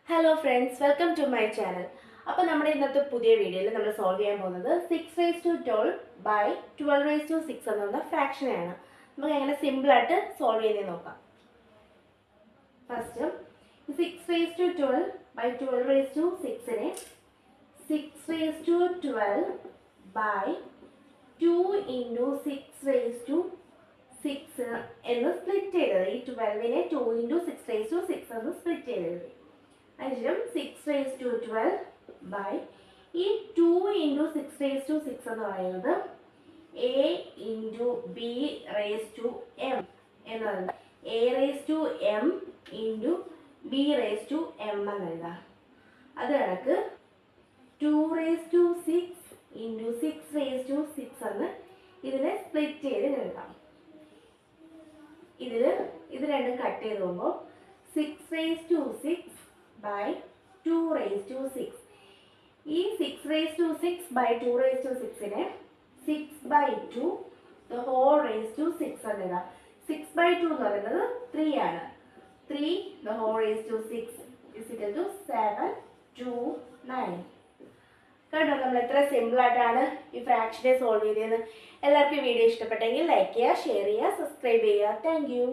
Hello friends, welcome to my channel. അപ്പോൾ നമ്മുടെ ഇന്നത്തെ പുതിയ വീഡിയോയിൽ നമ്മൾ സോൾവ് ചെയ്യാൻ പോകുന്നത് 6 raised to 12 by 12 raised to 6 എന്ന ഫ്രാക്ഷനെയാണ്. നമുക്ക് എങ്ങനെ സിമ്പിൾ ആയിട്ട് സോൾവ് ചെയ്യുന്നത് നോക്കാം. First 6 raised to 12 by 12 raised to 6 നെ 6 raised to 12 by 2 into 6 raised to 6 എന്ന് സ്പ്ലിറ്റ് ചെയ്തത്. ഈ 12നെ 2 into 6 raised to 6 എന്ന് സ്പ്ലിറ്റ് ചെയ്തത്. അതിനും 6 raised to 12 by ഈ 2 into 6 raised to 6 എന്ന് പറയുന്നത് a into b raised to m എന്നാണ്. a raised to m into b raised to m എന്ന് എഴുതാം. അത് കണക്ക് 2 raised to 6 into 6 raised to 6 എന്ന് ഇതിനെ സ്പ്ലിറ്റ് ചെയ്ത് എഴുതാം. ഇത് രണ്ടും കട്ട് ചെയ്ത് പോകുമ്പോൾ 6 raised to 6 by 2 raised to 6. ഈ 6 raised to 6 by 2 raised to 6നെ 6 by 2 the whole raised to 6 എന്നെഴുതാം. 6 by 2 എന്ന് പറയുന്നത് 3 ആണ്. 3 the whole raised to 6 is equal to 7 2 9. കണ്ടോ, നമ്മൾ എത്ര സിമ്പിൾ ആയിട്ടാണ് ഈ ഫ്രാക്ഷനെ സോൾവ് ചെയ്തത്. എല്ലാവർക്കും വീഡിയോ ഇഷ്ടപ്പെട്ടെങ്കിൽ ലൈക്ക് ചെയ്യുക, ഷെയർ ചെയ്യുക, സബ്സ്ക്രൈബ് ചെയ്യുക. Thank you.